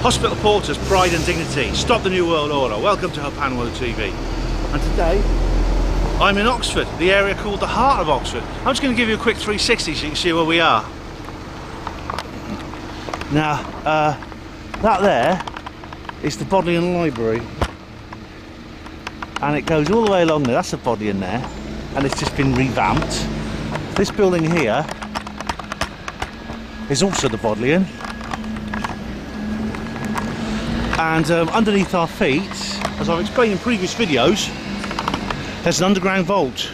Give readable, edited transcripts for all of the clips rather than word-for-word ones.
Hospital porters, pride and dignity. Stop the New World Order. Welcome to Panwo TV. And today, I'm in Oxford, the area called the heart of Oxford. I'm just going to give you a quick 360 so you can see where we are. Now, that there is the Bodleian Library. And it goes all the way along there. That's the Bodleian there. And it's just been revamped. This building here is also the Bodleian. And underneath our feet, as I've explained in previous videos, there's an underground vault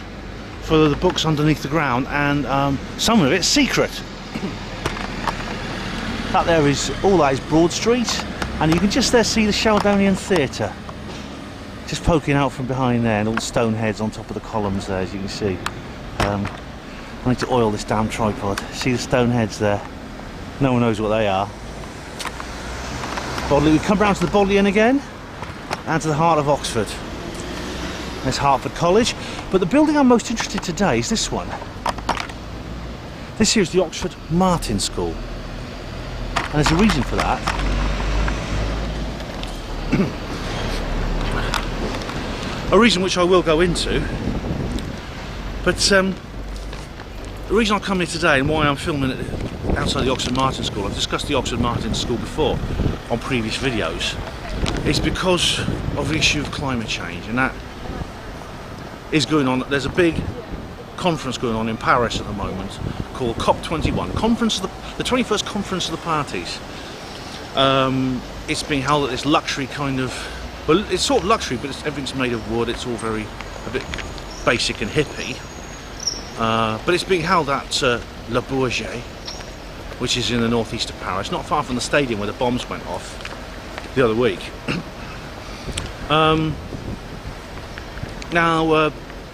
for the books underneath the ground, and some of it's secret. That there is, all that is Broad Street, and you can just there see the Sheldonian Theatre just poking out from behind there, and all the stone heads on top of the columns there, as you can see. I need to oil this damn tripod. See the stone heads there? No one knows what they are. We come round to the Bodleian again, and to the heart of Oxford. There's Hertford College, but the building I'm most interested in today is this one. This here is the Oxford Martin School, and there's a reason for that. A reason which I will go into, but the reason I come here today and why I'm filming it outside the Oxford Martin School, I've discussed the Oxford Martin School before on previous videos, is because of the issue of climate change, and that is going on. There's a big conference going on in Paris at the moment called COP21, the 21st Conference of the Parties. It's being held at this luxury kind of, well, it's sort of luxury, but everything's made of wood. It's all a bit basic and hippie. But it's being held at Le Bourget, which is in the northeast of Paris, not far from the stadium where the bombs went off the other week. Now,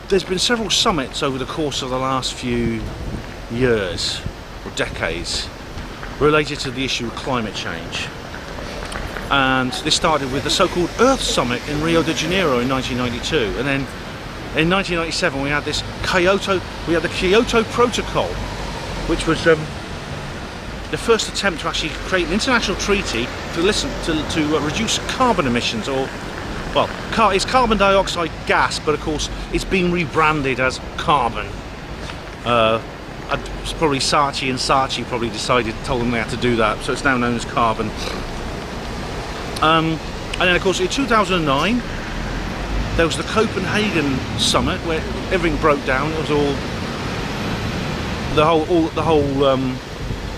there's been several summits over the course of the last few years or decades related to the issue of climate change. And this started with the so-called Earth Summit in Rio de Janeiro in 1992, and then in 1997 we had the Kyoto Protocol, which was the first attempt to actually create an international treaty to reduce carbon emissions, or, well, it's carbon dioxide gas, but of course it's been rebranded as carbon. Probably Saatchi and Saatchi probably told them they had to do that, so it's now known as carbon. And then of course in 2009 there was the Copenhagen summit where everything broke down. It was the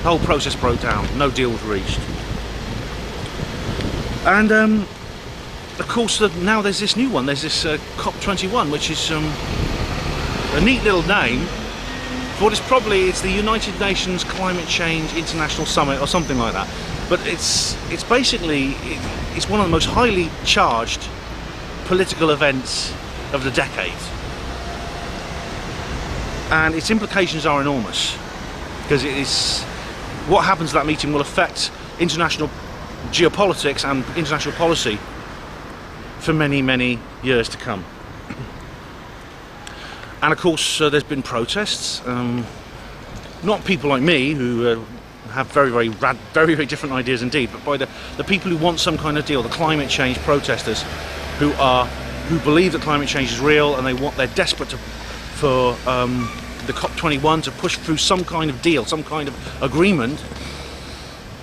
whole process broke down. No deal was reached. And of course now there's this new one. There's this COP21, which is a neat little name for what it's the United Nations Climate Change International Summit or something like that. But it's basically one of the most highly charged political events of the decade, and its implications are enormous, because what happens at that meeting will affect international geopolitics and international policy for many, many years to come. And of course there's been protests, not people like me who have very, very different ideas indeed, but by the people who want some kind of deal, the climate change protesters, who believe that climate change is real, and they're desperate for the COP21 to push through some kind of deal, some kind of agreement,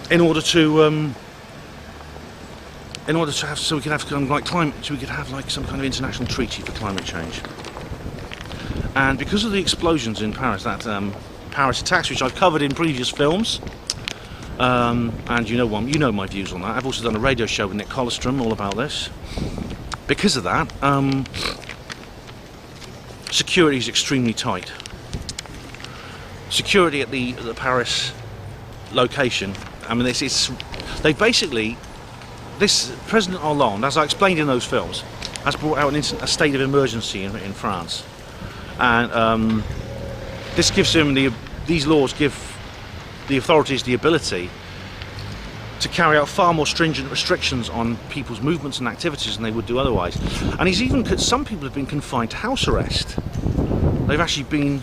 in order to have some kind of international treaty for climate change. And because of the explosions in Paris, that Paris attacks, which I've covered in previous films, and you know my views on that. I've also done a radio show with Nick Colostrum all about this. Because of that, security is extremely tight. Security at the Paris location. I mean, this President Hollande, as I explained in those films, has brought out a state of emergency in France, and this gives him these laws give the authorities the ability to carry out far more stringent restrictions on people's movements and activities than they would do otherwise. And some people have been confined to house arrest. They've actually been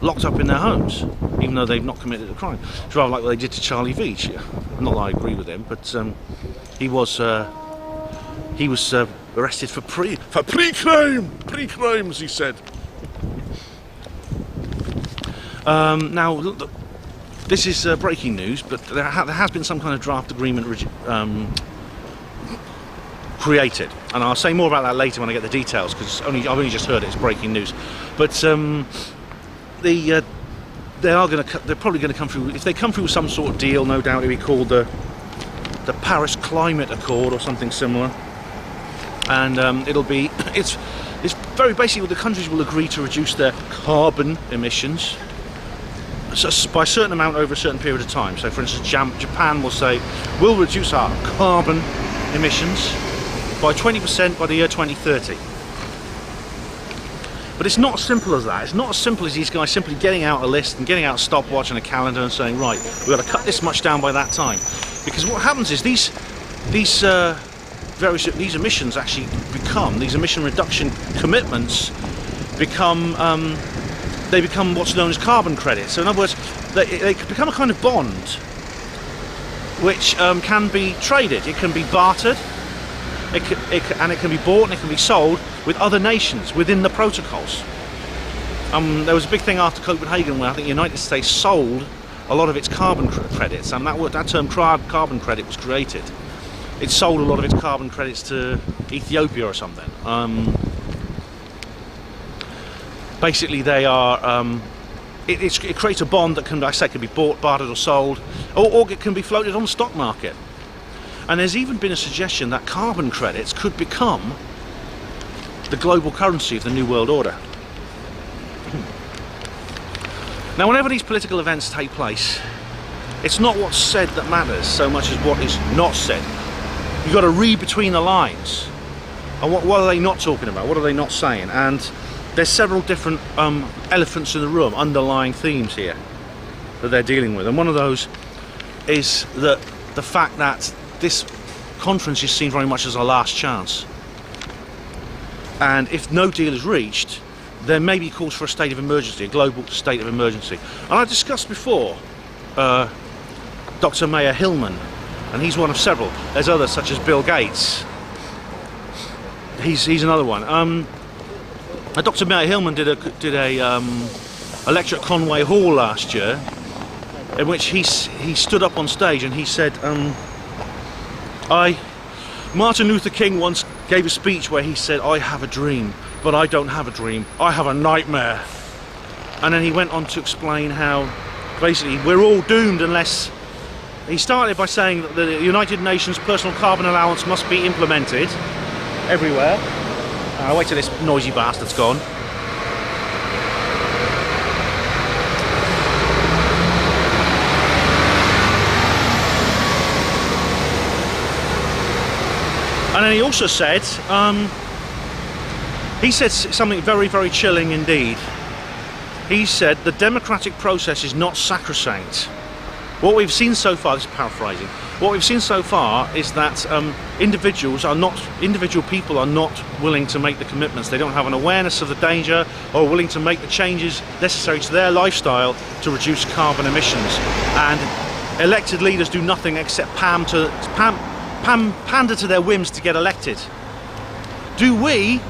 locked up in their homes, even though they've not committed a crime. It's rather like what they did to Charlie Veitch. Not that I agree with him, but he was arrested for pre-crime, as he said. Now, this is breaking news, but there has been some kind of draft agreement created, and I'll say more about that later when I get the details, because I've only just heard it. It's breaking news. But they're probably going to come through. If they come through with some sort of deal, no doubt it'll be called the Paris Climate Accord or something similar, and it's very basically the countries will agree to reduce their carbon emissions by a certain amount over a certain period of time. So, for instance, Japan will say we'll reduce our carbon emissions by 20% by the year 2030. But it's not as simple as that. It's not as simple as these guys simply getting out a list and getting out a stopwatch and a calendar and saying, right, we've got to cut this much down by that time. Because what happens is these emissions actually become, these emission reduction commitments become what's known as carbon credits. So in other words, they become a kind of bond which can be traded. It can be bartered, and it can be bought and it can be sold with other nations within the protocols. There was a big thing after Copenhagen where I think the United States sold a lot of its carbon credits, and that term carbon credit was created. It sold a lot of its carbon credits to Ethiopia or something. Basically, they are. It creates a bond that can, like I say, can be bought, bartered, or sold, or it can be floated on the stock market. And there's even been a suggestion that carbon credits could become the global currency of the New World Order. Now, whenever these political events take place, it's not what's said that matters so much as what is not said. You've got to read between the lines. And what are they not talking about? What are they not saying? And there's several different elephants in the room, underlying themes here that they're dealing with. And one of those is that the fact that this conference is seen very much as a last chance. And if no deal is reached, there may be calls for a state of emergency, a global state of emergency. And I discussed before Dr. Mayer Hillman, and he's one of several. There's others such as Bill Gates. He's another one. Dr. Mayer Hillman did a lecture at Conway Hall last year, in which he stood up on stage and he said, Martin Luther King once gave a speech where he said, I have a dream, but I don't have a dream, I have a nightmare. And then he went on to explain how basically we're all doomed unless... He started by saying that the United Nations personal carbon allowance must be implemented everywhere. I'll wait till this noisy bastard's gone. And then he also said, something very, very chilling indeed. He said, the democratic process is not sacrosanct. What we've seen so far, this is paraphrasing, what we've seen so far is that individual people are not willing to make the commitments. They don't have an awareness of the danger or willing to make the changes necessary to their lifestyle to reduce carbon emissions. And elected leaders do nothing except pander to their whims to get elected. Do we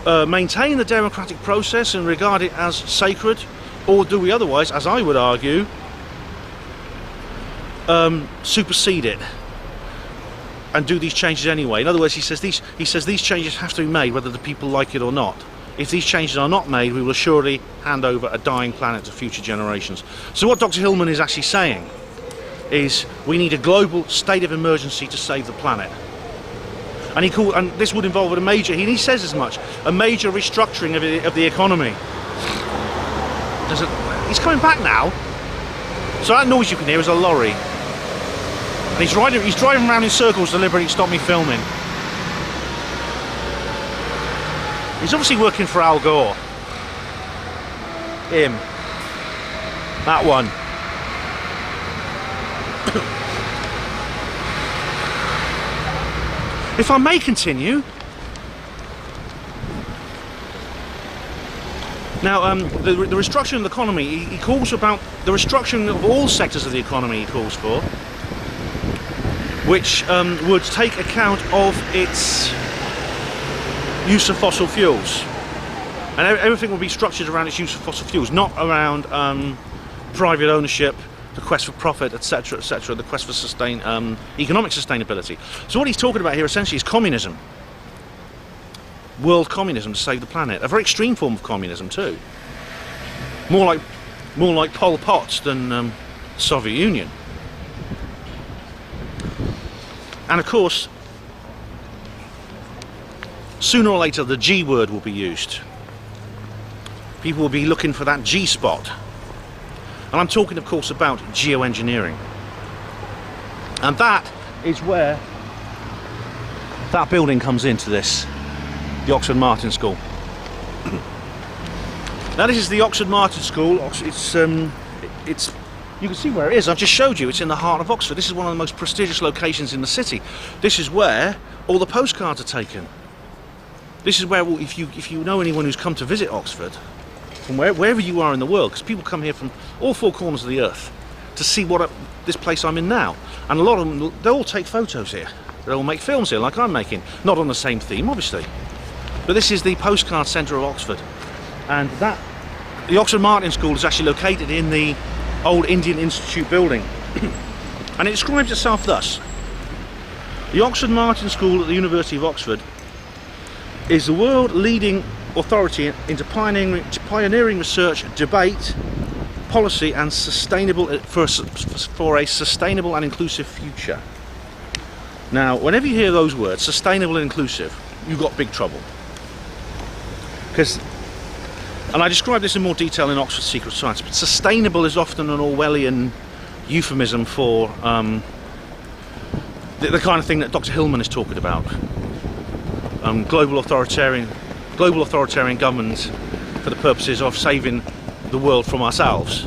maintain the democratic process and regard it as sacred, or do we otherwise, as I would argue, supersede it and do these changes anyway? In other words, he says these changes have to be made whether the people like it or not. If these changes are not made, we will surely hand over a dying planet to future generations. So what Dr. Hillman is actually saying is we need a global state of emergency to save the planet. And this would involve he says as much, a major restructuring of the economy. He's coming back now. So that noise you can hear is a lorry. And he's driving around in circles deliberately to stop me filming. He's obviously working for Al Gore. Him. That one. If I may continue, Now, the restructuring of the economy, he calls about the restructuring of all sectors of the economy, he calls for, which would take account of its use of fossil fuels. And everything will be structured around its use of fossil fuels, not around private ownership, the quest for profit, etc., etc., the quest for economic sustainability. So what he's talking about here essentially is communism. World communism to save the planet. A very extreme form of communism too. More like Pol Pot than Soviet Union. And of course, sooner or later the G word will be used. People will be looking for that G spot. And I'm talking of course about geoengineering. And that is where that building comes into this. The Oxford Martin School. Now this is the Oxford Martin School. It's you can see where it is. I've just showed you. It's in the heart of Oxford. This is one of the most prestigious locations in the city. This is where all the postcards are taken. This is where, if you know anyone who's come to visit Oxford, from wherever you are in the world, because people come here from all four corners of the earth to see this place I'm in now, and a lot of them, they all take photos here. They all make films here, like I'm making. Not on the same theme, obviously. But this is the postcard centre of Oxford, and the Oxford Martin School is actually located in the old Indian Institute building. And it describes itself thus: the Oxford Martin School at the University of Oxford is the world leading authority into pioneering research, debate, policy and sustainable for a sustainable and inclusive future. Now whenever you hear those words, sustainable and inclusive, you've got big trouble. And I describe this in more detail in Oxford Secret Science, but sustainable is often an Orwellian euphemism for the kind of thing that Dr. Hillman is talking about. Global authoritarian governments for the purposes of saving the world from ourselves.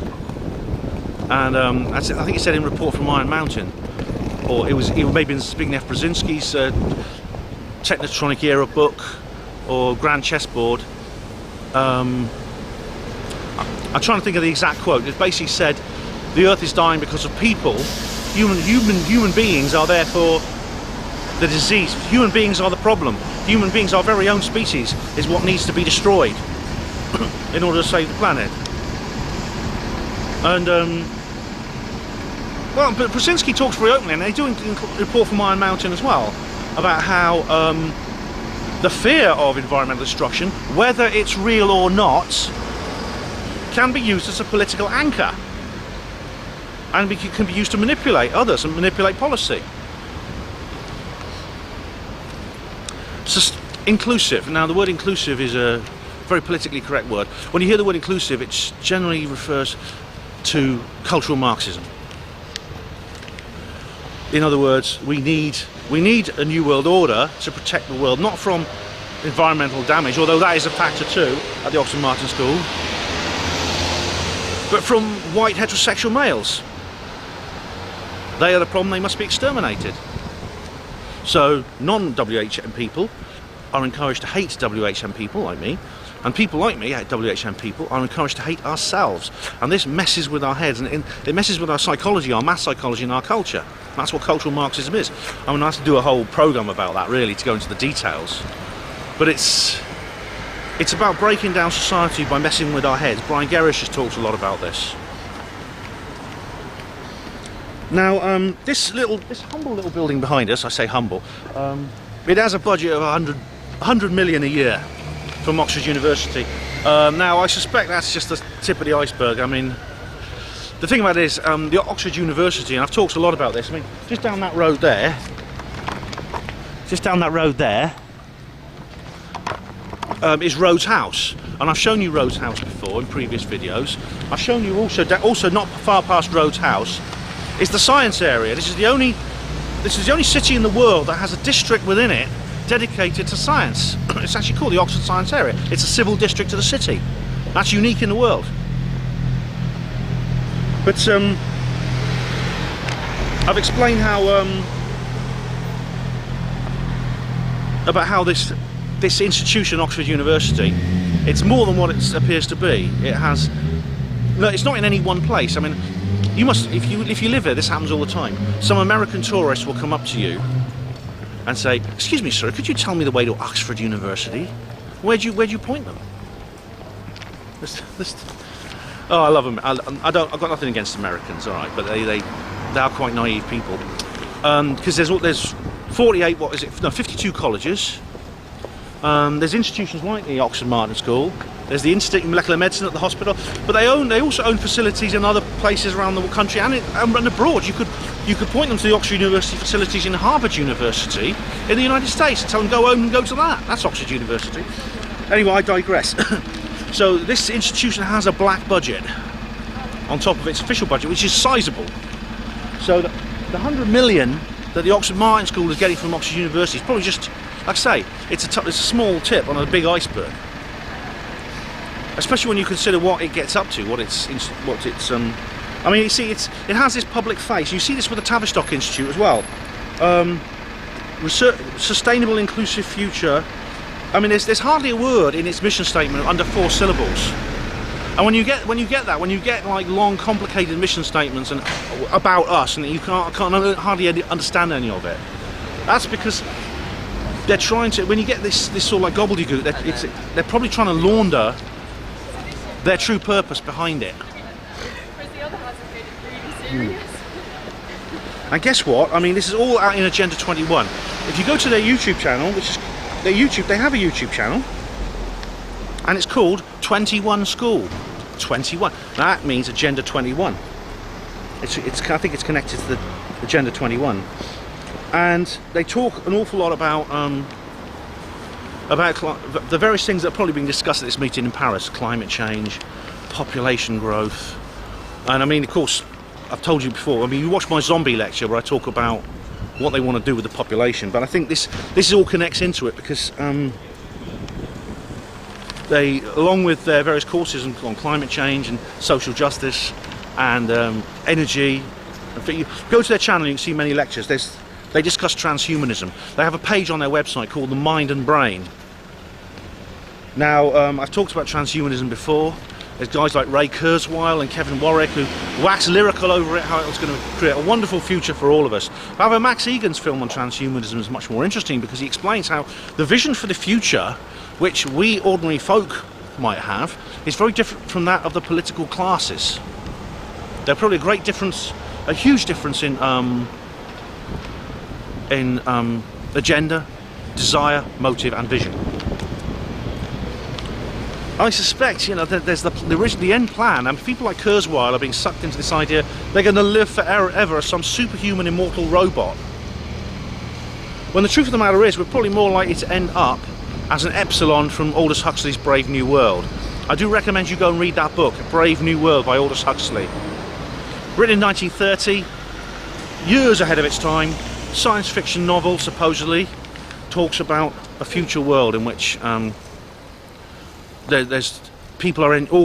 And I think he said in Report from Iron Mountain, or it may have been Zbigniew Brzezinski's Technotronic Era book, or Grand Chessboard. I'm trying to think of the exact quote. It basically said, the earth is dying because of people. Human beings are therefore the disease. Human beings are the problem. Human beings, our very own species, is what needs to be destroyed in order to save the planet. And well, but Brzezinski talks very openly, and they do Report from Iron Mountain as well, about how the fear of environmental destruction, whether it's real or not, can be used as a political anchor, and can be used to manipulate others and manipulate policy. Inclusive. Now the word inclusive is a very politically correct word. When you hear the word inclusive, it generally refers to cultural Marxism. In other words, we need a new world order to protect the world, not from environmental damage, although that is a factor too at the Oxford Martin School, but from white heterosexual males. They are the problem, they must be exterminated. So non-WHM people are encouraged to hate WHM people like me, and people like me, WHM people, are encouraged to hate ourselves. And this messes with our heads, and it messes with our psychology, our mass psychology and our culture. That's what cultural Marxism is. I mean, I have to do a whole programme about that really to go into the details. But it's about breaking down society by messing with our heads. Brian Gerrish has talked a lot about this. Now, this humble little building behind us, I say humble, it has a budget of 100 million a year from Oxford University. Now, I suspect that's just the tip of the iceberg. I mean, the thing about it is, the Oxford University, and I've talked a lot about this, I mean, just down that road there, is Rhodes House. And I've shown you Rhodes House before in previous videos. I've shown you also not far past Rhodes House, is the science area. This is the only city in the world that has a district within it dedicated to science. It's actually called the Oxford Science Area. It's a civil district of the city. That's unique in the world. But I've explained how about how this institution, Oxford University, It's more than what it appears to be. It has. No, it's not in any one place. I mean, you must, if you live here, this happens all the time. Some American tourist will come up to you and say, "Excuse me, sir, could you tell me the way to Oxford University?" Where'd you point them? Oh, I love them. I've got nothing against Americans, all right, but they are quite naive people. Because there's 48, what is it? No, 52 colleges. There's institutions like the Oxford Martin School. There's the Institute of Molecular Medicine at the hospital, but they also own facilities in other places around the country and abroad. You could point them to the Oxford University facilities in Harvard University in the United States and tell them go home and go to that. That's Oxford University. Anyway, I digress. So this institution has a black budget on top of its official budget, which is sizable. So the 100 million that the Oxford Martin School is getting from Oxford University is probably just, like I say, it's a small tip on a big iceberg. Especially when you consider what it gets up to, I mean, you see, it has this public face. You see this with the Tavistock Institute as well. Sustainable, inclusive future. I mean, there's hardly a word in its mission statement under 4 syllables. And when you get like long, complicated mission statements and about us, and you can't hardly understand any of it, that's because they're trying to. When you get this sort of like gobbledygook, they're probably trying to launder their true purpose behind it. And guess what? I mean, this is all out in Agenda 21. If you go to their YouTube channel, which is they have a YouTube channel, and it's called 21 School. 21. That means Agenda 21. I think it's connected to the Agenda 21, and they talk an awful lot about the various things that are probably being discussed at this meeting in Paris: climate change, population growth, and I mean, of course, I've told you before. I mean, you watch my zombie lecture where I talk about what they want to do with the population, but I think this all connects into it because they, along with their various courses on climate change and social justice and energy, if you go to their channel, you can see many lectures. They discuss transhumanism. They have a page on their website called The Mind and Brain. Now, I've talked about transhumanism before. There's guys like Ray Kurzweil and Kevin Warwick who wax lyrical over it, how it was going to create a wonderful future for all of us. However, Max Egan's film on transhumanism is much more interesting because he explains how the vision for the future, which we ordinary folk might have, is very different from that of the political classes. There's probably a huge difference in agenda, desire, motive and vision. I suspect, you know, that there's the end plan, and people like Kurzweil are being sucked into this idea they're going to live forever as some superhuman immortal robot. When the truth of the matter is, we're probably more likely to end up as an epsilon from Aldous Huxley's Brave New World. I do recommend you go and read that book, Brave New World by Aldous Huxley. Written in 1930, years ahead of its time, science fiction novel, supposedly, talks about a future world in which all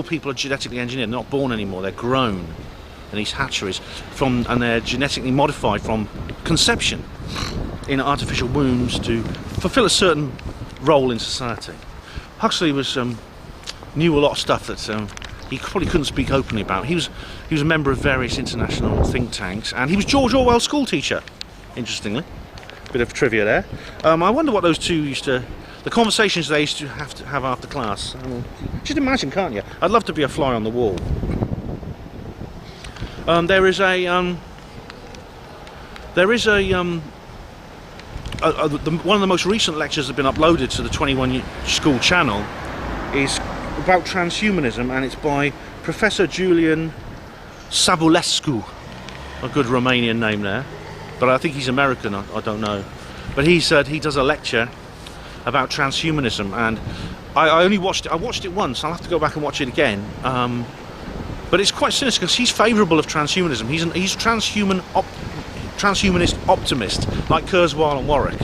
people are genetically engineered. They're not born anymore, they're grown in these hatcheries and they're genetically modified from conception in artificial wombs to fulfill a certain role in society. Huxley knew a lot of stuff that he probably couldn't speak openly about. He was a member of various international think tanks, and he was George Orwell's school teacher, interestingly. Bit of trivia there. I wonder what those two the conversations they used to have after class. Just imagine, can't you? I'd love to be a fly on the wall. There is one of the most recent lectures that have been uploaded to the 21 School channel is about transhumanism, and it's by Professor Julian Sabulescu, a good Romanian name there, but I think he's American, I don't know. But he said he does a lecture about transhumanism, and I watched it once. I'll have to go back and watch it again. But it's quite sinister because he's favourable of transhumanism. He's transhumanist optimist, like Kurzweil and Warwick.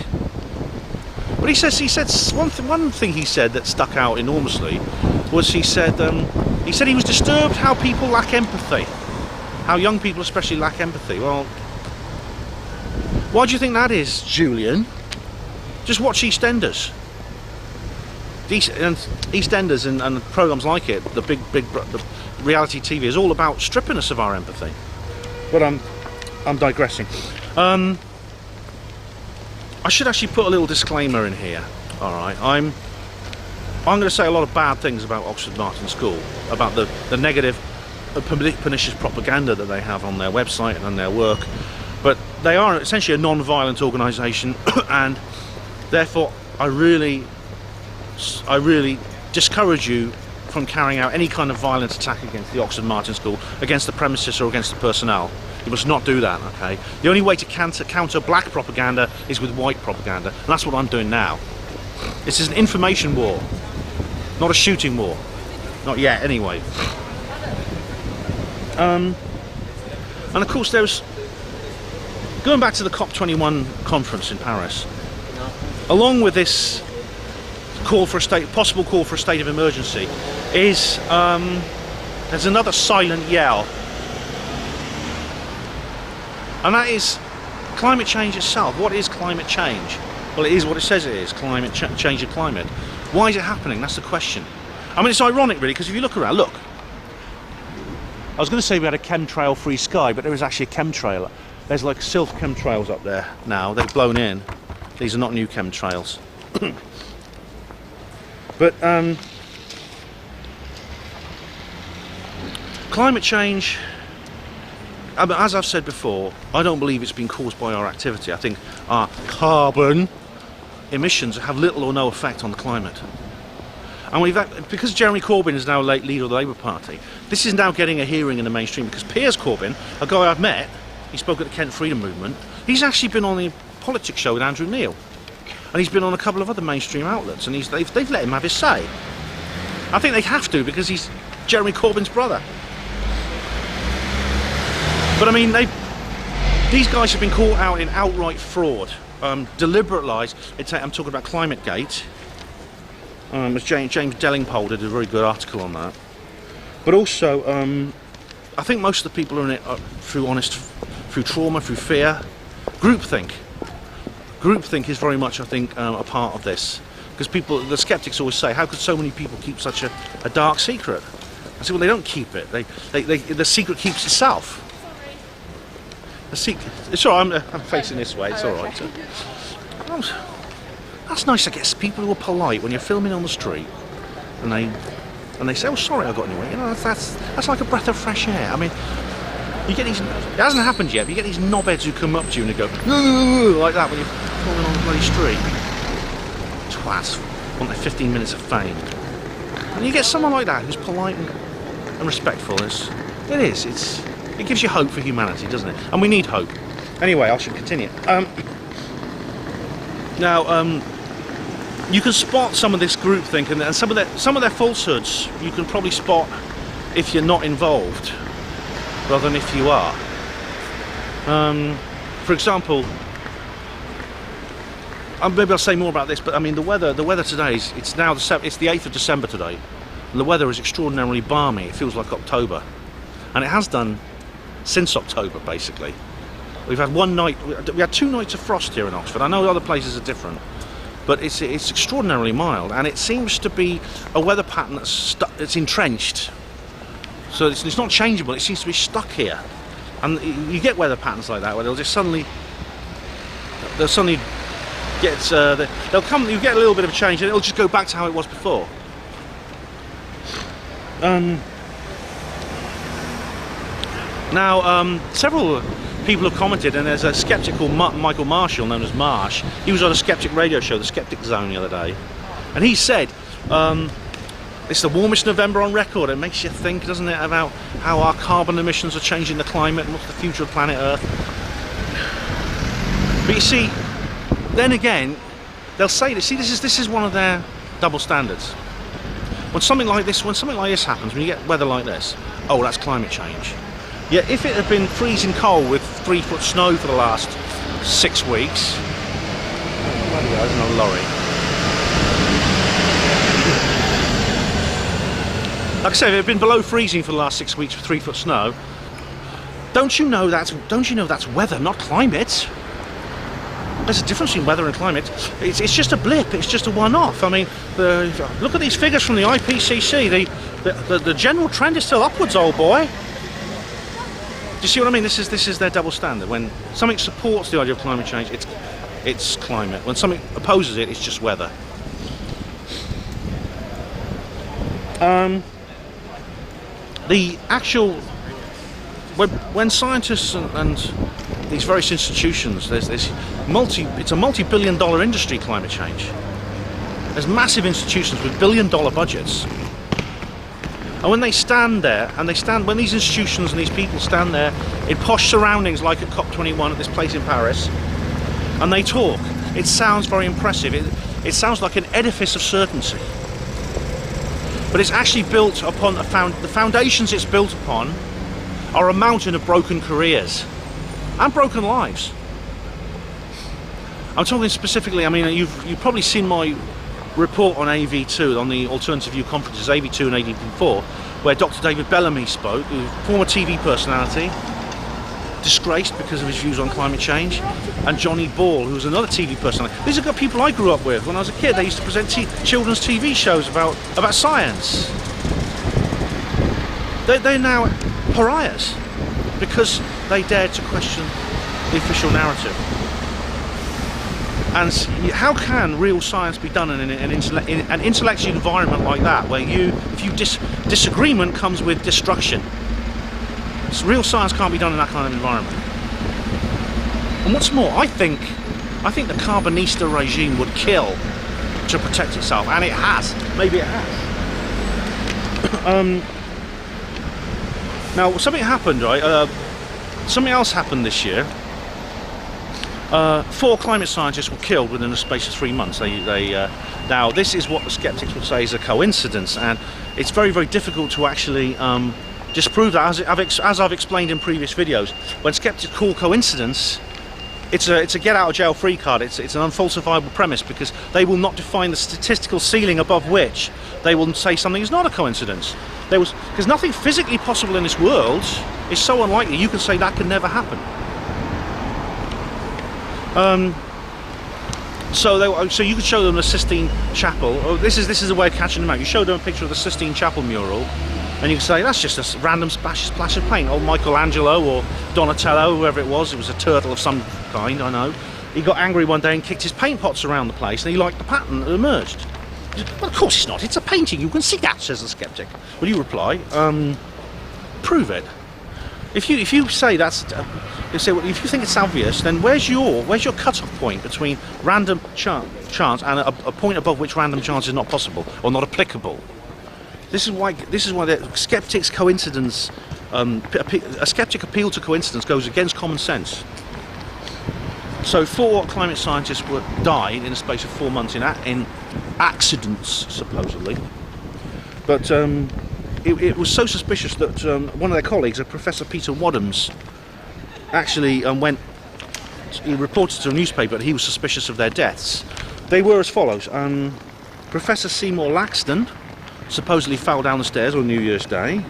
But he said one thing he said that stuck out enormously was he said he was disturbed how people lack empathy, how young people especially lack empathy. Well, why do you think that is, Julian? Just watch EastEnders. and EastEnders and programs like it, the reality TV is all about stripping us of our empathy. But I'm digressing. I should actually put a little disclaimer in here. All right, I'm going to say a lot of bad things about Oxford Martin School, about the negative, pernicious propaganda that they have on their website and on their work. But they are essentially a non-violent organisation, and therefore I really discourage you from carrying out any kind of violent attack against the Oxford Martin School, against the premises or against the personnel. You must not do that, okay? The only way to counter black propaganda is with white propaganda, and that's what I'm doing now. This is an information war, not a shooting war. Not yet, anyway. And of course there's, going back to the COP21 conference in Paris, along with this possible call for a state of emergency, is there's another silent yell, and that is climate change itself. What is climate change? Well, it is what it says it is, change of climate. Why is it happening? That's the question. I mean, it's ironic really, because if you look around, look, I was going to say we had a chemtrail free sky, but there is actually a chemtrail. There's like silk chemtrails up there now, they've blown in. These are not new chemtrails. But climate change, as I've said before, I don't believe it's been caused by our activity. I think our carbon emissions have little or no effect on the climate. And because Jeremy Corbyn is now leader of the Labour Party, this is now getting a hearing in the mainstream, because Piers Corbyn, a guy I've met, he spoke at the Kent Freedom Movement, he's actually been on the politics show with Andrew Neil. And he's been on a couple of other mainstream outlets, and they've let him have his say. I think they have to, because he's Jeremy Corbyn's brother. But I mean, these guys have been caught out in outright fraud, deliberate lies. I'm talking about ClimateGate. As James Dellingpole did a very good article on that. But also, I think most of the people are in it through trauma, through fear, groupthink. Groupthink is very much, I think, a part of this, because the skeptics always say, how could so many people keep such a dark secret? I say, well, they don't keep it. The secret keeps itself. The secret. It's all right. I'm facing this way. It's all right. That's nice. I guess people who are polite when you're filming on the street, and they say, "Oh, sorry, I got in your way." You know, that's like a breath of fresh air. I mean, you get these. It hasn't happened yet, but you get these knobheads who come up to you and they go like that when you're falling on the bloody street. Twats want their 15 minutes of fame, and you get someone like that who's polite and respectful. It gives you hope for humanity, doesn't it? And we need hope. Anyway, I should continue. Now, you can spot some of this groupthink and some of their falsehoods. You can probably spot if you're not involved, rather than if you are. For example, maybe I'll say more about this, but I mean the weather today it's the 8th of December today, and the weather is extraordinarily balmy. It feels like October, and it has done since October basically. We've had we had 2 nights of frost here in Oxford. I know other places are different, but it's extraordinarily mild, and it seems to be a weather pattern that's entrenched. So it's not changeable. It seems to be stuck here, and you get weather patterns like that where they'll suddenly get they'll come. You get a little bit of change, and it'll just go back to how it was before. Now, several people have commented, and there's a skeptic called Michael Marshall, known as Marsh. He was on a skeptic radio show, the Skeptic Zone, the other day, and he said it's the warmest November on record. It makes you think, doesn't it, about how our carbon emissions are changing the climate and what's the future of planet Earth. But you see, then again, they'll say this. See, this is one of their double standards. When something like this happens, when you get weather like this, oh, that's climate change. Yet if it had been freezing cold with 3-foot snow for the last 6 weeks, bloody hell, there's another lorry. Like I say, if it had been below freezing for the last 6 weeks with 3-foot snow, don't you know that's weather, not climate? There's a difference between weather and climate. It's just a blip. It's just a one-off. I mean, look at these figures from the IPCC. The general trend is still upwards, old boy. Do you see what I mean? This is their double standard. When something supports the idea of climate change, it's climate. When something opposes it, it's just weather. The actual when scientists and these various institutions, it's a multi-billion-dollar industry, climate change. There's massive institutions with billion-dollar budgets. And when they stand there, when these institutions and these people stand there in posh surroundings like at COP21 at this place in Paris, and they talk, it sounds very impressive. It sounds like an edifice of certainty. But it's actually built upon the foundations it's built upon are a mountain of broken careers and broken lives. I'm talking specifically, I mean, you've probably seen my report on AV2, on the Alternative View conferences, AV2 and AV4, where Dr. David Bellamy spoke, former TV personality, disgraced because of his views on climate change, and Johnny Ball, who was another TV personality. These are people I grew up with. When I was a kid, they used to present children's TV shows about science. They're now pariahs because they dared to question the official narrative. And how can real science be done in an intellectual environment like that, where disagreement comes with destruction? Real science can't be done in that kind of environment. And what's more, I think the Carbonista regime would kill to protect itself, and it has. Maybe it has. Now, something happened, right? Something else happened this year. 4 climate scientists were killed within a space of 3 months. Now, this is what the skeptics would say is a coincidence, and it's very, very difficult to actually disprove that. As I've explained in previous videos, when skeptics call coincidence, it's a get-out-of-jail-free card. It's an unfalsifiable premise, because they will not define the statistical ceiling above which they will say something is not a coincidence. Because nothing physically possible in this world is so unlikely you can say that could never happen. So you could show them the Sistine Chapel. Oh, this is a way of catching them out. You show them a picture of the Sistine Chapel mural, and you can say that's just a random splash of paint. Old Michelangelo or Donatello, whoever it was a turtle of some kind, I know. He got angry one day and kicked his paint pots around the place, and he liked the pattern that emerged. Well, of course it's not. It's a painting. You can see that, says the skeptic. Well, you reply, prove it. If you say that's, you say, well, if you think it's obvious, then where's your cut-off point between random chance and a point above which random chance is not possible or not applicable? This is why the skeptic's coincidence, a skeptic appeal to coincidence goes against common sense. So 4 climate scientists died in a space of 4 months in accidents, supposedly. But it was so suspicious that one of their colleagues, Professor Peter Wadhams, actually he reported to a newspaper that he was suspicious of their deaths. They were as follows. Professor Seymour Laxton supposedly fell down the stairs on New Year's Day.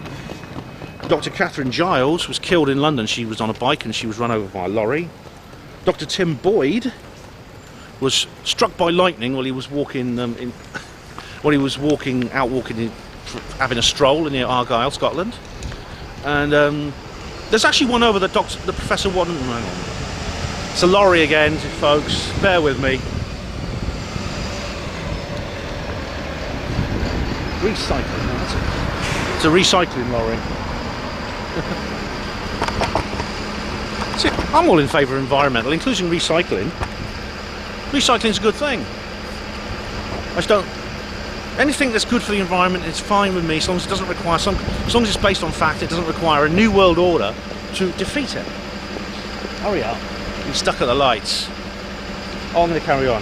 Dr. Catherine Giles was killed in London. She was on a bike and she was run over by a lorry. Dr. Tim Boyd was struck by lightning while he was walking having a stroll near Argyll, Scotland. And there's actually one over the Professor Wadham. Hang on. It's a lorry again, folks. Bear with me. Recycling. No, it's a recycling lorry. See, I'm all in favour of environmental, including recycling. Recycling's a good thing. I just don't. Anything that's good for the environment is fine with me, as long as it doesn't require as long as it's based on fact. It doesn't require a new world order to defeat it. Hurry up! You're stuck at the lights. Oh, I'm going to carry on.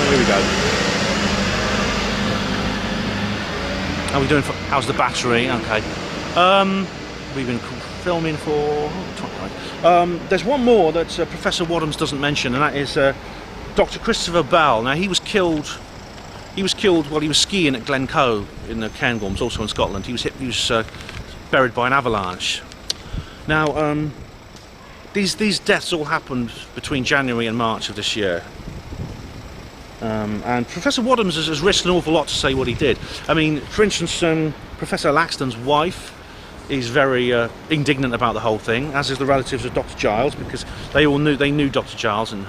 Here we go. How are we doing? How's the battery? Okay. We've been filming for 20. There's one more that Professor Wadhams doesn't mention, and that is Dr. Christopher Bell. Now he was killed while he was skiing at Glencoe in the Cairngorms, also in Scotland. He was buried by an avalanche. Now, these deaths all happened between January and March of this year. And Professor Wadhams has risked an awful lot to say what he did. I mean, for instance, Professor Laxton's wife is very indignant about the whole thing, as is the relatives of Dr. Giles, because they knew Dr. Giles, and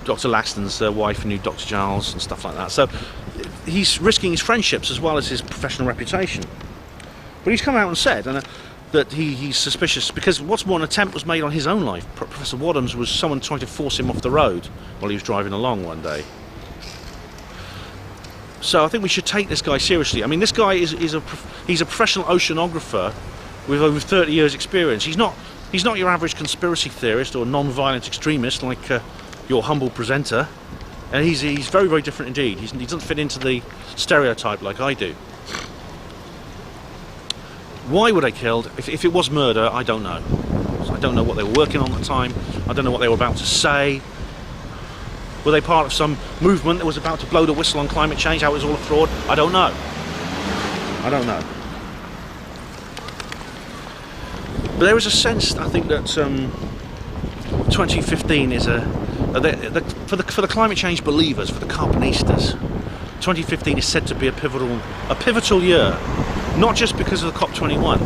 Dr. Laxton's wife knew Dr. Giles and stuff like that. So he's risking his friendships as well as his professional reputation. But he's come out and said that he's suspicious, because what's more, an attempt was made on his own life. Professor Wadhams was someone trying to force him off the road while he was driving along one day. So I think we should take this guy seriously. I mean, this guy he's a professional oceanographer with over 30 years experience. He's not your average conspiracy theorist or non-violent extremist like your humble presenter. And he's very, very different indeed. He doesn't fit into the stereotype like I do. Why were they killed? If it was murder, I don't know. So I don't know what they were working on at the time. I don't know what they were about to say. Were they part of some movement that was about to blow the whistle on climate change, how it was all a fraud? I don't know. I don't know. But there is a sense, I think, that 2015 is for the climate change believers, for the carbonistas, 2015 is said to be a pivotal year. Not just because of the COP21,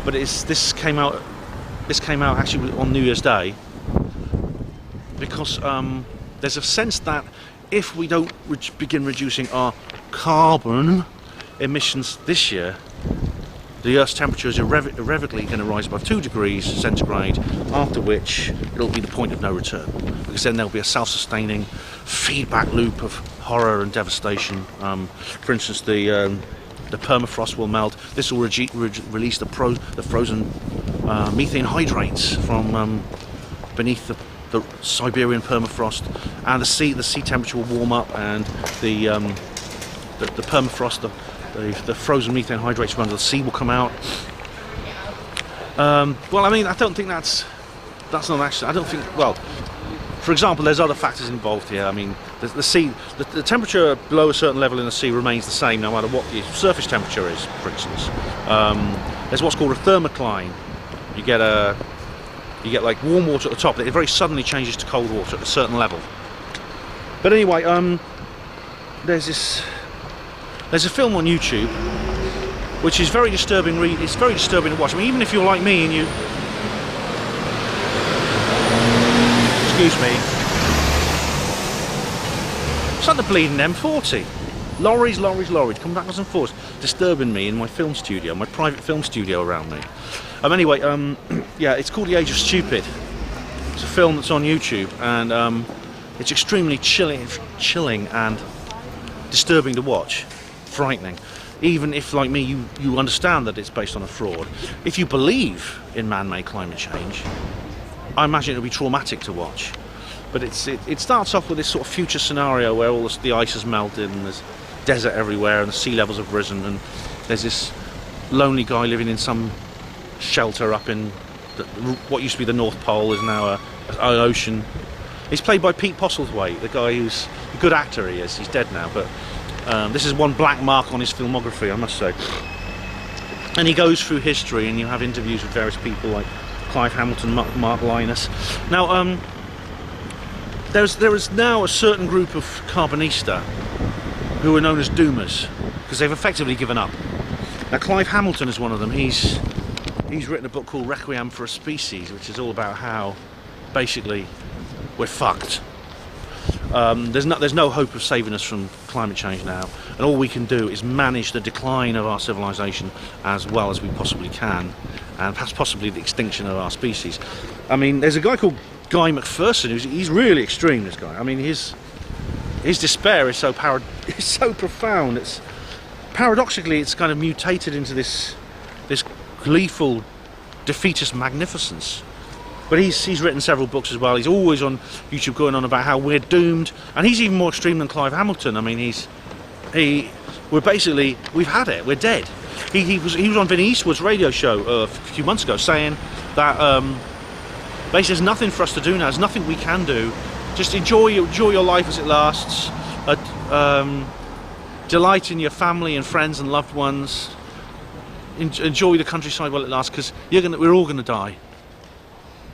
but this came out actually on New Year's Day, because there's a sense that if we don't begin reducing our carbon emissions this year, the Earth's temperature is irrevocably going to rise above 2 degrees centigrade, after which it'll be the point of no return, because then there'll be a self-sustaining feedback loop of horror and devastation. For instance, the permafrost will melt. This will release the frozen methane hydrates from beneath the Siberian permafrost, and the sea temperature will warm up, and the permafrost, the frozen methane hydrates from under the sea will come out. Well, I mean, I don't think that's not actually. I don't think. Well, for example, there's other factors involved here. I mean, the temperature below a certain level in the sea remains the same no matter what the surface temperature is. For instance, there's what's called a thermocline. You get like warm water at the top. It very suddenly changes to cold water at a certain level. But anyway, there's a film on YouTube which is very disturbing. It's very disturbing to watch. I mean, even if you're like me and you. Excuse me. It's like the bleeding M40. Lorries, come backwards and forwards, disturbing me in my film studio, my private film studio around me. Anyway, yeah, it's called The Age of Stupid. It's a film that's on YouTube, and it's extremely chilling and disturbing to watch, frightening. Even if, like me, you understand that it's based on a fraud. If you believe in man-made climate change, I imagine it'll be traumatic to watch. But it starts off with this sort of future scenario where all the ice has melted and there's desert everywhere and the sea levels have risen, and there's this lonely guy living in some shelter up in what used to be the North Pole is now an ocean. He's played by Pete Postlethwaite, the guy who's a good actor. He is. He's dead now, but this is one black mark on his filmography, I must say. And he goes through history, and you have interviews with various people like Clive Hamilton, Mark Linus. Now, there is now a certain group of Carbonista who are known as Doomers, because they've effectively given up. Now, Clive Hamilton is one of them. He's written a book called Requiem for a Species, which is all about how, basically, we're fucked. There's no hope of saving us from climate change now, and all we can do is manage the decline of our civilization as well as we possibly can, and perhaps possibly the extinction of our species. I mean, there's a guy called Guy McPherson he's really extreme. This guy. I mean, his despair is so profound. It's paradoxically, it's kind of mutated into this gleeful, defeatist magnificence. But he's written several books as well. He's always on YouTube going on about how we're doomed, and he's even more extreme than Clive Hamilton. I mean, we've had it. We're dead. He was on Vinnie Eastwood's radio show a few months ago saying that basically there's nothing for us to do now. There's nothing we can do. Just enjoy your life as it lasts. Delight in your family and friends and loved ones. Enjoy the countryside while it lasts, because we're all going to die.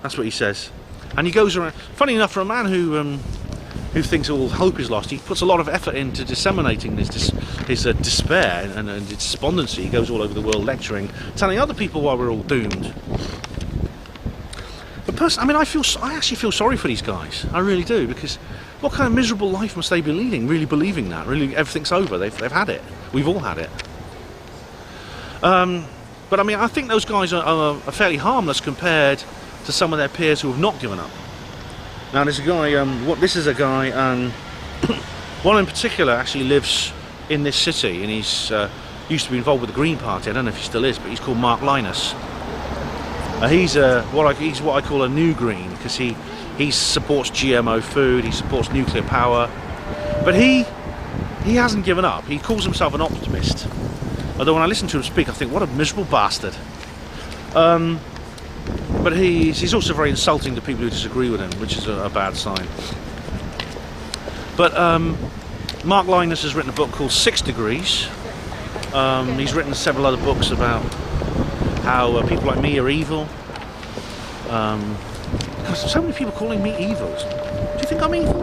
That's what he says. And he goes around. Funny enough, for a man who thinks all hope is lost, he puts a lot of effort into disseminating his despair and despondency. He goes all over the world lecturing, telling other people why we're all doomed. But personally, I mean, I actually feel sorry for these guys. I really do, because what kind of miserable life must they be leading? Really believing that, really everything's over. They've had it. We've all had it. But I mean, I think those guys are fairly harmless compared to some of their peers who have not given up. Now, there's a guy. This is a guy. One in particular actually lives in this city, and he's used to be involved with the Green Party. I don't know if he still is, but he's called Mark Linus. He's what I call a new green, because he supports GMO food, he supports nuclear power, but he hasn't given up. He calls himself an optimist. Although when I listen to him speak, I think, what a miserable bastard. But he's also very insulting to people who disagree with him, which is a bad sign. But Mark Linus has written a book called 6 Degrees. He's written several other books about how people like me are evil. Because so many people calling me evil. Do you think I'm evil?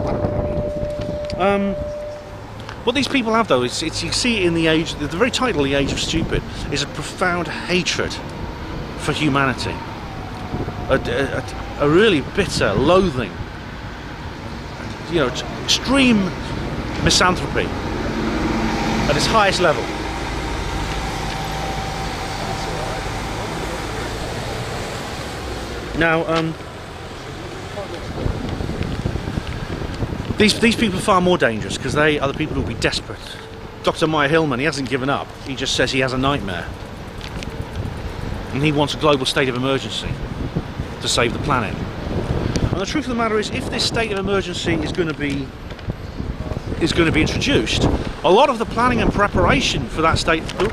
What these people have, though, is you see it in the age, the very title, The Age of Stupid, is a profound hatred for humanity. A really bitter loathing, you know, extreme misanthropy at its highest level. Now, these people are far more dangerous, because they are the people who will be desperate. Dr. Meyer Hillman, he hasn't given up. He just says he has a nightmare, and he wants a global state of emergency to save the planet. And the truth of the matter is, if this state of emergency is going to be introduced, a lot of the planning and preparation for that state. Ooh,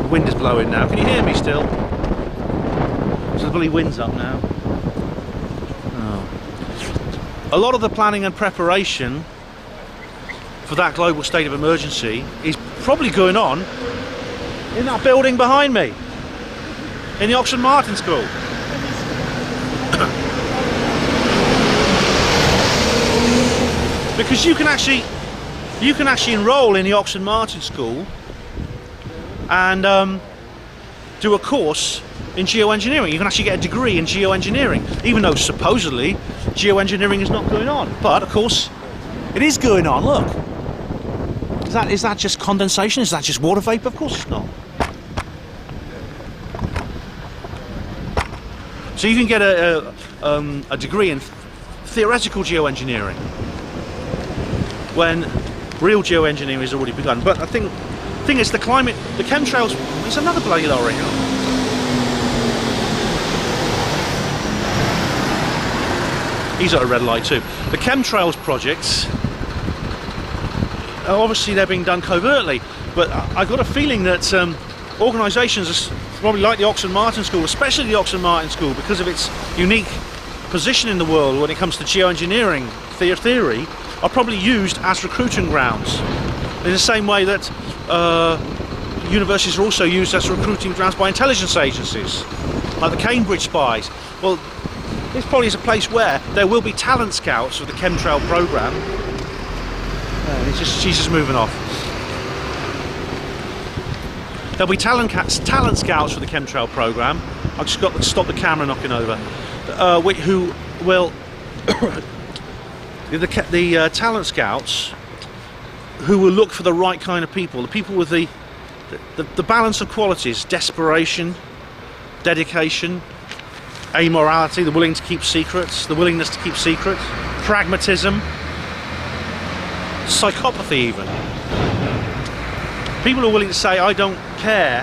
the wind is blowing now. Can you hear me still? So the bloody wind's up now. Oh. A lot of the planning and preparation for that global state of emergency is probably going on in that building behind me, in the Oxford Martin School. Because you can actually enrol in the Oxford Martin School and do a course in geoengineering. You can actually get a degree in geoengineering, even though supposedly geoengineering is not going on. But of course, it is going on. Look, is that just condensation? Is that just water vapor? Of course it's not. So you can get a degree in theoretical geoengineering when real geoengineering has already begun. But I think it's the climate, the chemtrails. There's another bloody lorry. He's at a red light too. The chemtrails projects, obviously they're being done covertly, but I've got a feeling that organisations probably like the Oxford Martin School, especially the Oxford Martin School, because of its unique position in the world when it comes to geoengineering theory, are probably used as recruiting grounds. In the same way that universities are also used as recruiting grounds by intelligence agencies, like the Cambridge spies. Well, this probably is a place where there will be talent scouts for the chemtrail programme. She's just moving off. There'll be talent scouts for the chemtrail programme. I've just got to stop the camera knocking over. Who will the talent scouts who will look for the right kind of people, the people with the balance of qualities: desperation, dedication, amorality, the willingness to keep secrets, pragmatism, psychopathy even. People are willing to say, I don't care.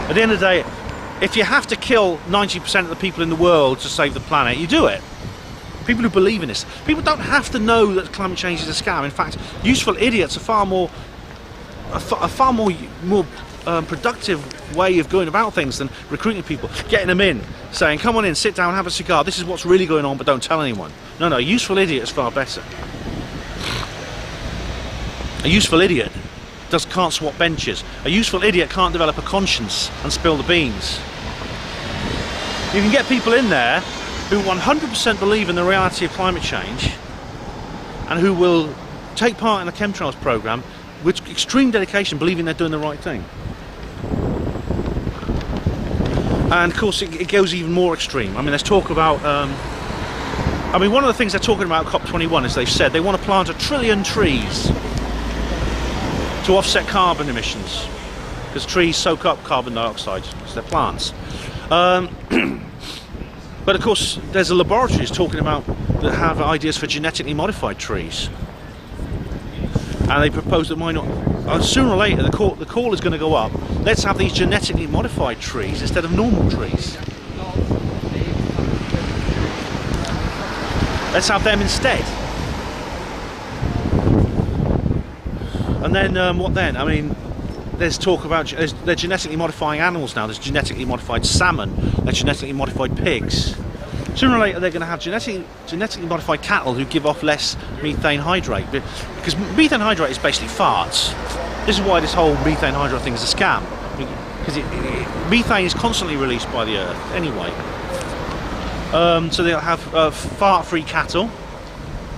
At the end of the day, if you have to kill 90% of the people in the world to save the planet, you do it. People who believe in this. People don't have to know that climate change is a scam. In fact, useful idiots are far more productive way of going about things than recruiting people, getting them in, saying, come on in, sit down, have a cigar, this is what's really going on, but don't tell anyone. No, a useful idiot is far better. A useful idiot can't swap benches. A useful idiot can't develop a conscience and spill the beans. You can get people in there who 100% believe in the reality of climate change and who will take part in the chemtrails program with extreme dedication, believing they're doing the right thing. And of course it goes even more extreme. I mean, there's talk about one of the things they're talking about at COP21 is they've said they want to plant 1 trillion trees to offset carbon emissions, because trees soak up carbon dioxide, because they're plants. But of course there's a laboratories talking about that have ideas for genetically modified trees, and they propose that why not, sooner or later the call is going to go up, let's have these genetically modified trees instead of normal trees. Let's have them instead. And then what then? I mean, there's talk about they're genetically modifying animals now. There's genetically modified salmon, there's genetically modified pigs. Sooner or later they're going to have genetically modified cattle who give off less methane hydrate, because methane hydrate is basically farts. This is why this whole methane hydrate thing is a scam, because methane is constantly released by the earth anyway. So they'll have fart-free cattle,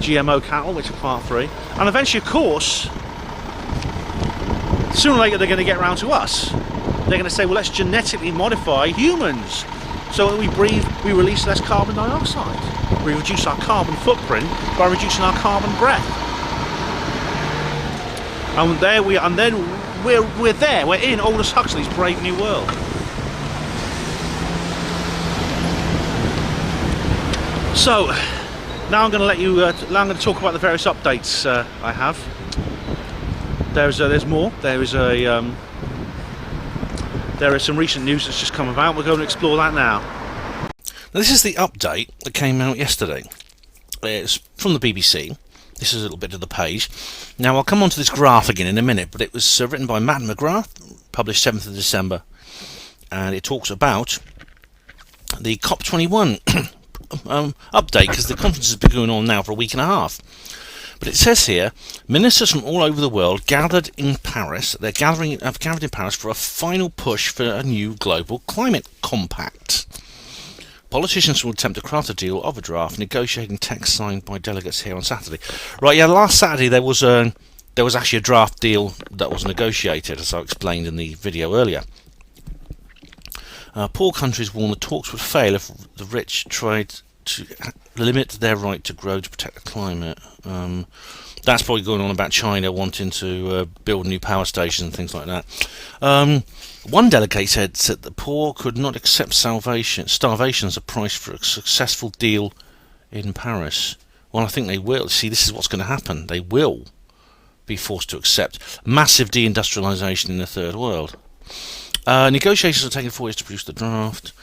GMO cattle, which are fart-free, and eventually, of course, sooner or later they're going to get around to us. They're going to say, well, let's genetically modify humans so that we breathe, we release less carbon dioxide. We reduce our carbon footprint by reducing our carbon breath. And there we are, and then we're there. We're in Aldous Huxley's Brave New World. So now I'm going to let you. Now I'm going to talk about the various updates I have. There's more. There is some recent news that's just come about. We're going to explore that now. Now this is the update that came out yesterday. It's from the BBC. This is a little bit of the page. Now I'll come on to this graph again in a minute, but it was written by Matt McGrath, published 7th of December, and it talks about the COP21 update, because the conference has been going on now for a week and a half. But it says here, ministers from all over the world gathered in Paris. Have gathered in Paris for a final push for a new global climate compact. Politicians will attempt to craft a deal of a draft, negotiating text signed by delegates here on Saturday. Right, yeah, last Saturday there was actually a draft deal that was negotiated, as I explained in the video earlier. Poor countries warn the talks would fail if the rich tried to limit their right to grow to protect the climate. That's probably going on about China wanting to build new power stations and things like that. One delegate said that the poor could not accept starvation as a price for a successful deal in Paris. Well, I think they will. See, this is what's going to happen. They will be forced to accept massive deindustrialization in the third world. Negotiations are taking 4 years to produce the draft.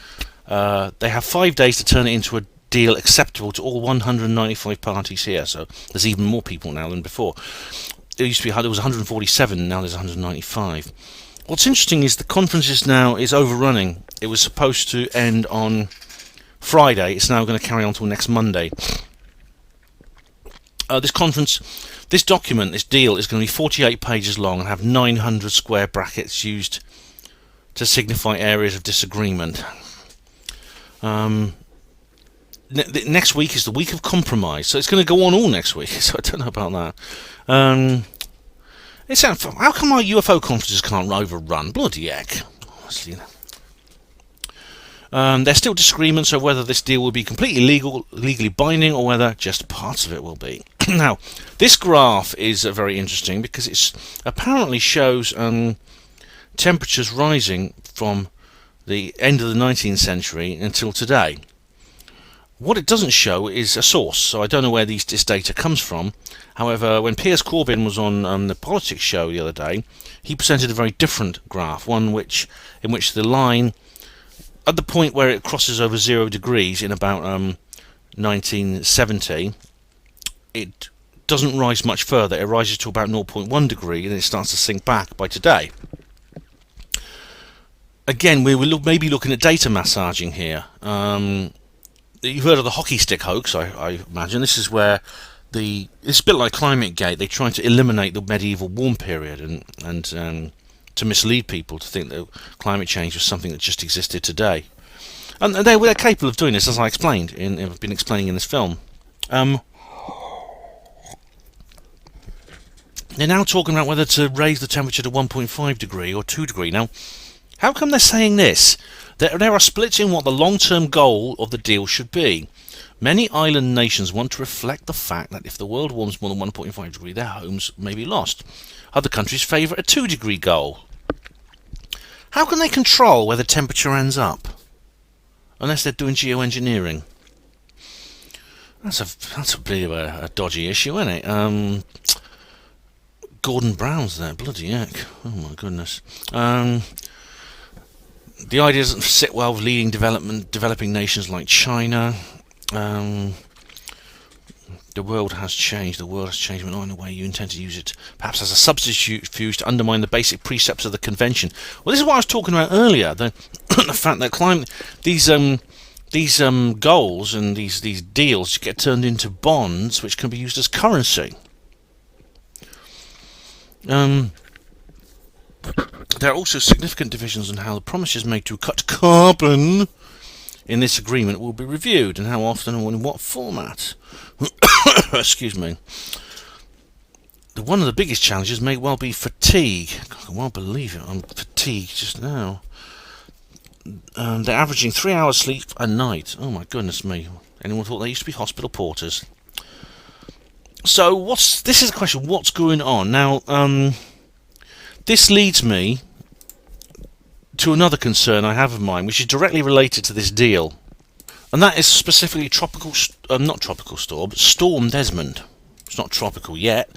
They have 5 days to turn it into a deal acceptable to all 195 parties here, so there's even more people now than before. There used to be, there was 147, now there's 195. What's interesting is the conference is overrunning. It was supposed to end on Friday. It's now going to carry on till next Monday. This document, this deal, is going to be 48 pages long and have 900 square brackets used to signify areas of disagreement. Next week is the week of compromise, so it's going to go on all next week, so I don't know about that. How come our UFO conferences can't overrun? Bloody heck. Honestly. There's still disagreements over whether this deal will be completely legally binding, or whether just parts of it will be. Now, this graph is very interesting because it apparently shows temperatures rising from the end of the 19th century until today. What it doesn't show is a source, so I don't know where this data comes from. However, when Piers Corbyn was on the politics show the other day, he presented a very different graph, one in which the line, at the point where it crosses over 0 degrees in about 1970, it doesn't rise much further. It rises to about 0.1 degree and it starts to sink back by today. Again, we will maybe looking at data massaging here. You've heard of the hockey stick hoax, I imagine. This is where it's a bit like ClimateGate. They try to eliminate the medieval warm period and to mislead people to think that climate change was something that just existed today. And they're capable of doing this, as I explained, I've been explaining in this film. They're now talking about whether to raise the temperature to 1.5 degree or 2 degree. Now, how come they're saying this? There are splits in what the long-term goal of the deal should be. Many island nations want to reflect the fact that if the world warms more than 1.5 degree, their homes may be lost. Other countries favour a 2 degree goal. How can they control where the temperature ends up? Unless they're doing geoengineering. That's a bit of a dodgy issue, isn't it? Gordon Brown's there, bloody heck. Oh my goodness. The idea doesn't sit well with leading developing nations like China. The world has changed. The world has changed, but not in a way you intend to use it, perhaps as a substitute to undermine the basic precepts of the convention. Well, this is what I was talking about earlier. The fact that these goals and these deals get turned into bonds, which can be used as currency. There are also significant divisions on how the promises made to cut carbon in this agreement will be reviewed, and how often and in what format. Excuse me. One of the biggest challenges may well be fatigue. I can well believe it. I'm fatigued just now. They're averaging 3 hours sleep a night. Oh my goodness me. Anyone thought they used to be hospital porters? So this is the question, what's going on? Now, this leads me to another concern I have of mine, which is directly related to this deal. And that is specifically Storm Desmond. It's not tropical yet.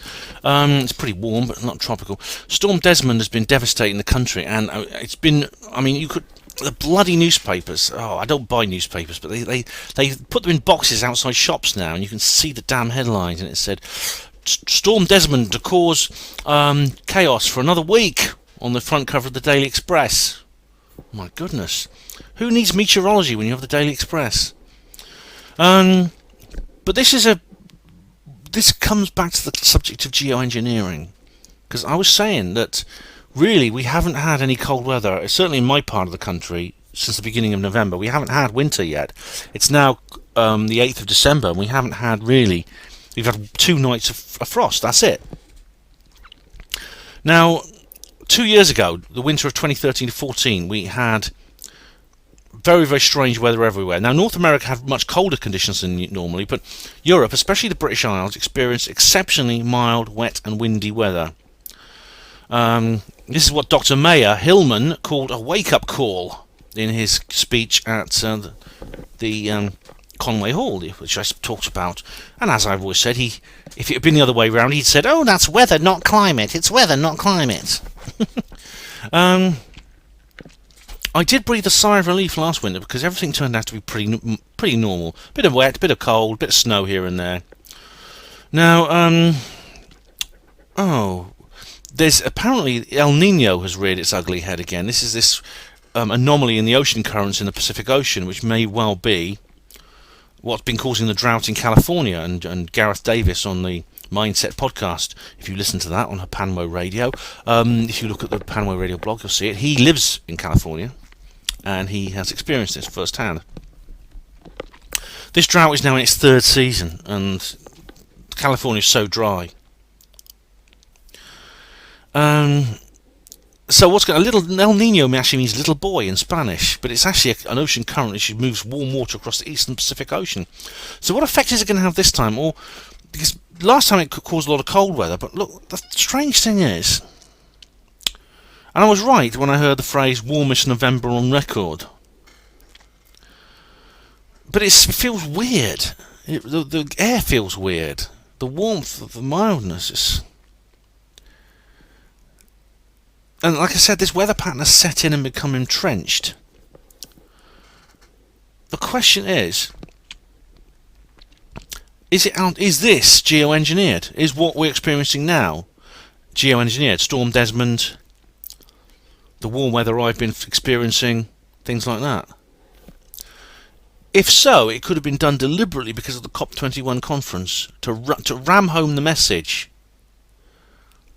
It's pretty warm, but not tropical. Storm Desmond has been devastating the country, and it's been, the bloody newspapers. Oh, I don't buy newspapers, but they put them in boxes outside shops now, and you can see the damn headlines, and it said, Storm Desmond to cause chaos for another week on the front cover of the Daily Express. My goodness. Who needs meteorology when you have the Daily Express? But this comes back to the subject of geoengineering, because I was saying that really we haven't had any cold weather, certainly in my part of the country, since the beginning of November. We haven't had winter yet. It's now the 8th of December, and we've had 2 nights of frost, that's it. Now, 2 years ago, the winter of 2013-14, we had very, very strange weather everywhere. Now, North America had much colder conditions than normally, but Europe, especially the British Isles, experienced exceptionally mild, wet and windy weather. This is what Dr. Mayer Hillman called a wake-up call in his speech at the Conway Hall, which I talked about. And as I've always said, if it had been the other way round, he'd said, "Oh, that's weather, not climate. It's weather, not climate." I did breathe a sigh of relief last winter because everything turned out to be pretty normal. Bit of wet, bit of cold, bit of snow here and there. Now, there's apparently El Nino has reared its ugly head again. This is this anomaly in the ocean currents in the Pacific Ocean, which may well be what's been causing the drought in California. And Gareth Davis on the Mindset podcast, if you listen to that on Panwo Radio, if you look at the Panwo Radio blog, you'll see it. He lives in California, and he has experienced this firsthand. This drought is now in its 3rd season, and California is so dry. So what's going? El Nino actually means little boy in Spanish, but it's actually an ocean current which moves warm water across the eastern Pacific Ocean. So what effect is it going to have this time? Or because last time it caused a lot of cold weather, but look, the strange thing is, and I was right when I heard the phrase "warmest November on record," but it feels weird. The air feels weird. The warmth, the mildness is. And like I said, this weather pattern has set in and become entrenched. The question is this geoengineered? Is what we're experiencing now geoengineered? Storm Desmond, the warm weather I've been experiencing, things like that. If so, it could have been done deliberately because of the COP21 conference to ram home the message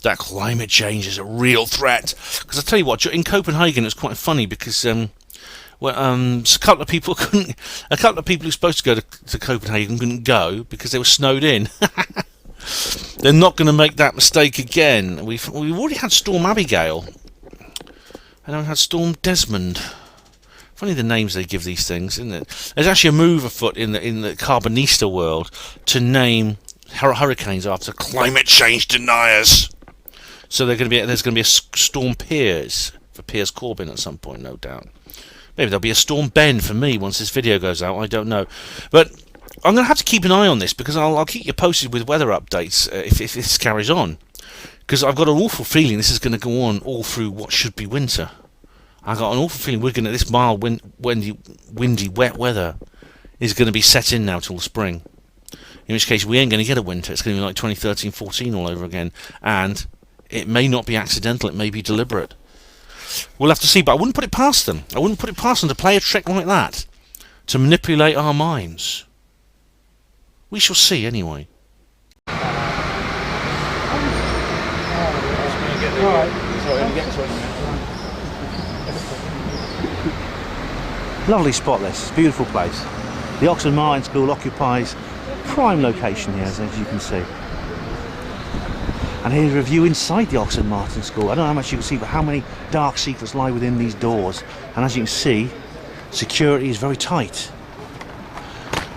that climate change is a real threat. Because I tell you what, in Copenhagen it was quite funny because Well, a couple of people couldn't. A couple of people who were supposed to go to Copenhagen couldn't go because they were snowed in. They're not going to make that mistake again. We've already had Storm Abigail, and then we had Storm Desmond. Funny the names they give these things, isn't it? There's actually a move afoot in the Carbonista world to name hurricanes after climate change deniers. So there's going to be a Storm Piers for Piers Corbyn at some point, no doubt. Maybe there'll be a Storm Ben for me once this video goes out. I don't know, but I'm going to have to keep an eye on this because I'll keep you posted with weather updates if this carries on. Because I've got an awful feeling this is going to go on all through what should be winter. I've got an awful feeling this mild, windy, wet weather is going to be set in now till spring. In which case we ain't going to get a winter. It's going to be like 2013-14 all over again, and it may not be accidental. It may be deliberate. We'll have to see, but I wouldn't put it past them. I wouldn't put it past them to play a trick like that, to manipulate our minds. We shall see anyway. Lovely spot this, beautiful place. The Oxford Martin School occupies prime location here, as you can see. And here's a review inside the Oxford Martin School. I don't know how much you can see, but how many dark secrets lie within these doors. And as you can see, security is very tight.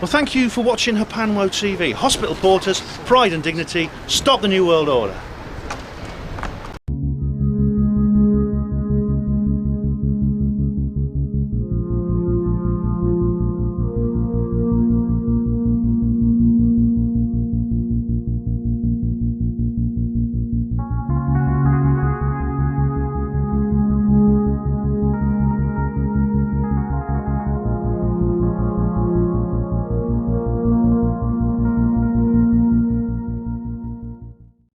Well, thank you for watching Hapanwo TV. Hospital Porters, Pride and Dignity, stop the New World Order.